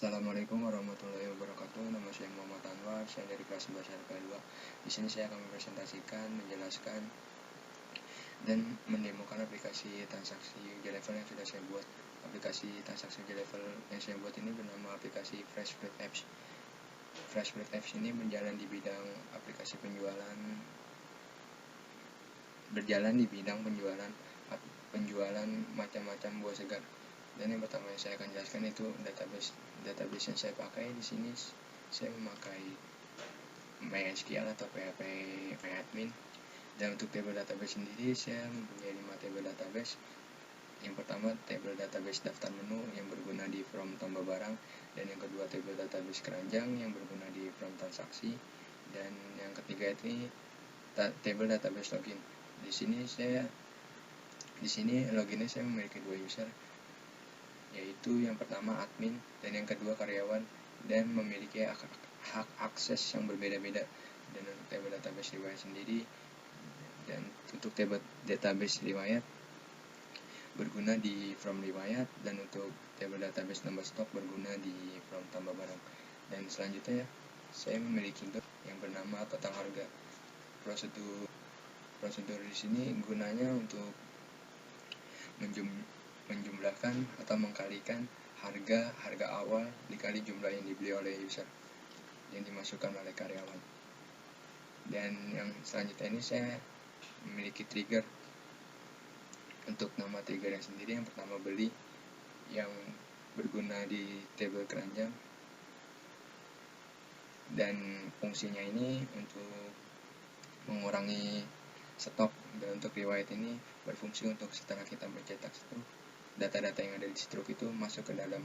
Assalamualaikum warahmatullahi wabarakatuh. Nama saya Muhammad Anwar, saya dari kelas 11 RK2. Di sini saya akan mempresentasikan, menjelaskan, dan mendemokan aplikasi transaksi JLevel yang sudah saya buat. Aplikasi transaksi JLevel yang saya buat ini bernama aplikasi Freshfield Apps. Freshfield Apps ini berjalan di bidang penjualan macam-macam buah segar. Dan yang pertama yang saya akan jelaskan itu database yang saya pakai. Di sini saya memakai MySQL atau PHP MyAdmin. Dan untuk table database sendiri saya mempunyai 5 table database. Yang pertama table database daftar menu yang berguna di from tambah barang, dan yang kedua table database keranjang yang berguna di from transaksi, dan yang ketiga ini table database login. Di sini loginnya saya memiliki 2 user, yaitu yang pertama admin dan yang kedua karyawan, dan memiliki hak akses yang berbeda-beda. Dan untuk table database riwayat sendiri, dan untuk table database riwayat berguna di from riwayat, dan untuk table database number stok berguna di from tambah barang. Dan selanjutnya saya memiliki yang bernama total harga. Prosedur di sini gunanya untuk menjumlahkan atau mengkalikan harga awal dikali jumlah yang dibeli oleh user yang dimasukkan oleh karyawan. Dan yang selanjutnya ini saya memiliki trigger. Untuk nama trigger yang sendiri, yang pertama beli yang berguna di table keranjang, dan fungsinya ini untuk mengurangi stok. Dan untuk riwayat ini berfungsi untuk setelah kita mencetak struk, data-data yang ada di struk itu masuk ke dalam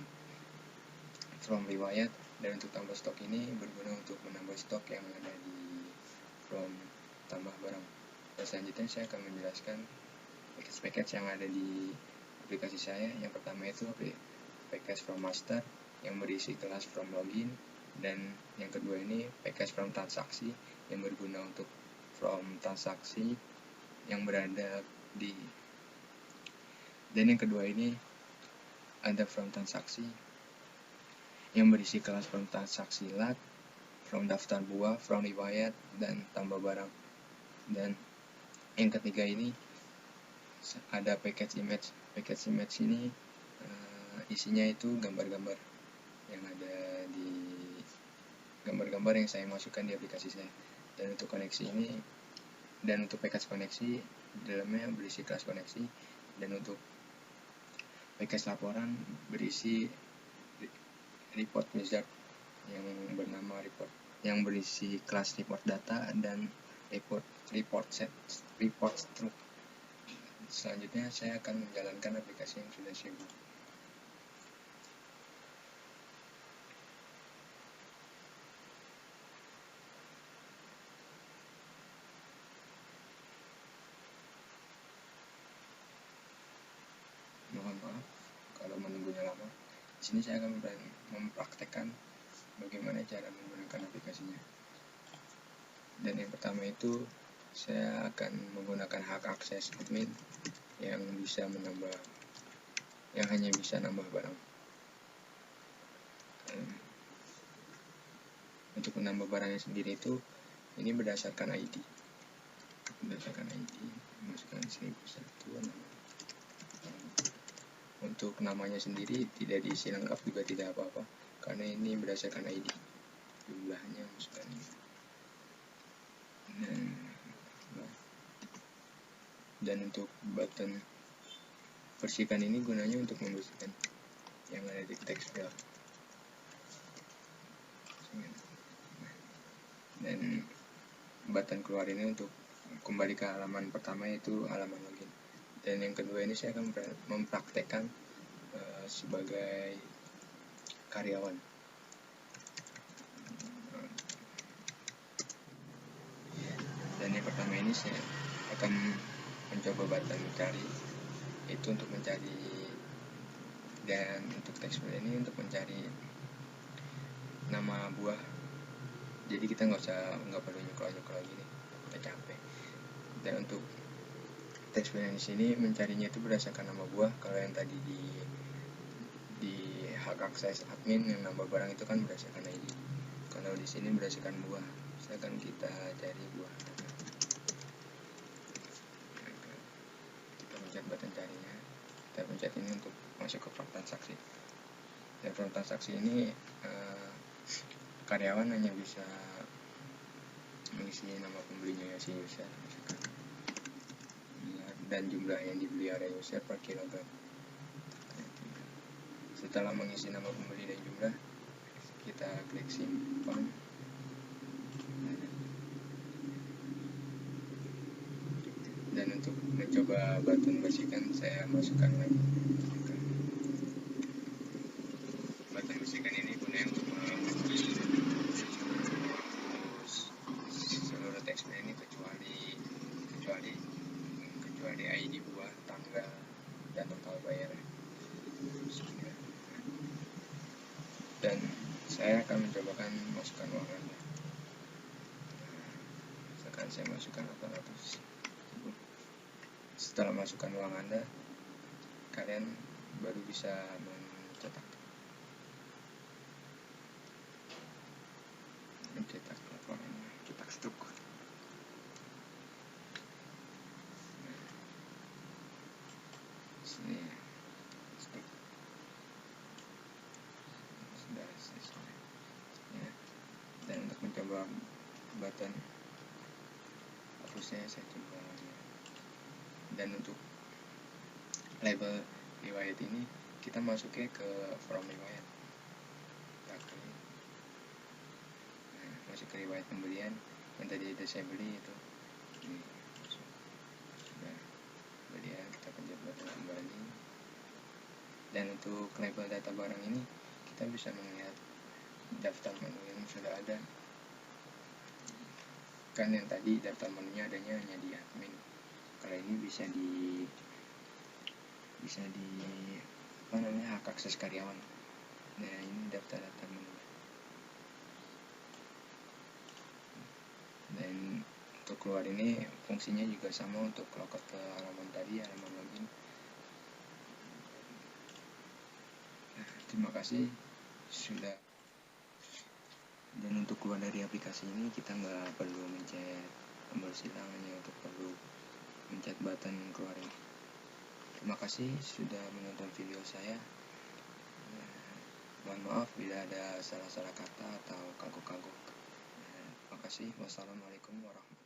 from riwayat. Dan untuk tambah stok ini berguna untuk menambah stok yang ada di from tambah barang. Dan selanjutnya saya akan menjelaskan package yang ada di aplikasi saya. Yang pertama itu package from master yang berisi kelas from login, dan yang kedua ini package from transaksi yang berguna untuk from transaksi yang berada di, dan yang kedua ini ada from transaksi yang berisi kelas from transaksi lat, from daftar buah, from riwayat, dan tambah barang. Dan yang ketiga ini ada package image. Package image ini isinya itu gambar-gambar yang ada di gambar-gambar yang saya masukkan di aplikasi saya. Dan untuk koneksi ini, dan untuk package koneksi dalamnya berisi kelas koneksi, dan untuk package laporan berisi report wizard yang bernama report, yang berisi kelas report data dan report struk. Selanjutnya saya akan menjalankan aplikasi yang sudah saya buat. Mohon maaf kalau menunggunya lama. Di sini saya akan mempraktekkan bagaimana cara menggunakan aplikasinya. Dan yang pertama itu saya akan menggunakan hak akses admin yang hanya bisa nambah barang. Untuk menambah barangnya sendiri itu ini berdasarkan ID. Masukkan 1001 nama. Untuk namanya sendiri tidak diisi lengkap juga tidak apa-apa, karena ini berdasarkan ID. Jumlahnya masukkan ini. Dan untuk button bersihkan ini gunanya untuk membersihkan yang ada di text field. Dan button keluar ini untuk kembali ke halaman pertama, yaitu halaman login. Dan yang kedua ini saya akan mempraktekkan sebagai karyawan. Dan yang pertama ini saya akan mencoba button mencari, itu untuk mencari, dan untuk text field ini untuk mencari nama buah. Jadi kita nggak perlu nyuklak gini, kita capek. Dan untuk text field yang di sini mencarinya itu berdasarkan nama buah. Kalau yang tadi di hak hak akses admin yang nambah barang itu kan berdasarkan ID. Kalau di sini berdasarkan buah, misalkan kita cari buah, kita pencet button carinya, kita pencet ini untuk masuk ke form transaksi. Dan form transaksi ini karyawan hanya bisa mengisi nama pembelinya ya, si user misalkan, dan jumlah yang dibeli oleh user per kilogram. Setelah mengisi nama pembeli dan jumlah, kita klik simpan. Dan untuk mencoba button bersihkan, saya masukkan lagi. Button bersihkan ini gunanya untuk menghapus seluruh teksnya ini kecuali ID buah, tanggal, dan total bayar. Dan saya akan mencobakan masukkan uang Anda. Sekarang saya masukkan 800. Setelah masukkan uang Anda, kalian baru bisa mencetak laporannya, cetak struk. Sini struk sudah selesai ya. Dan untuk mencoba button hapusnya, saya coba ya. Dan untuk label riwayat ini kita masuknya ke from riwayat. Masuk ke riwayat pembelian yang tadi sudah saya beli itu. Ini sudah pembelian, kita pencet button kembali. Dan untuk label data barang ini kita bisa melihat daftar menu yang sudah ada. Kan yang tadi daftar menunya adanya hanya di admin. Kalau ini bisa di hak akses karyawan. Nah, ini daftar menu. Dan untuk keluar ini fungsinya juga sama untuk logout ke halaman tadi, halaman login. Nah, terima kasih sudah. Dan untuk keluar dari aplikasi ini kita nggak perlu mencet tombol silang, hanya untuk perlu mencet button keluar ini. Terima kasih sudah menonton video saya. Mohon maaf bila ada salah-salah kata atau kagok-kagok. Terima kasih. Wassalamualaikum warahmatullahi wabarakatuh.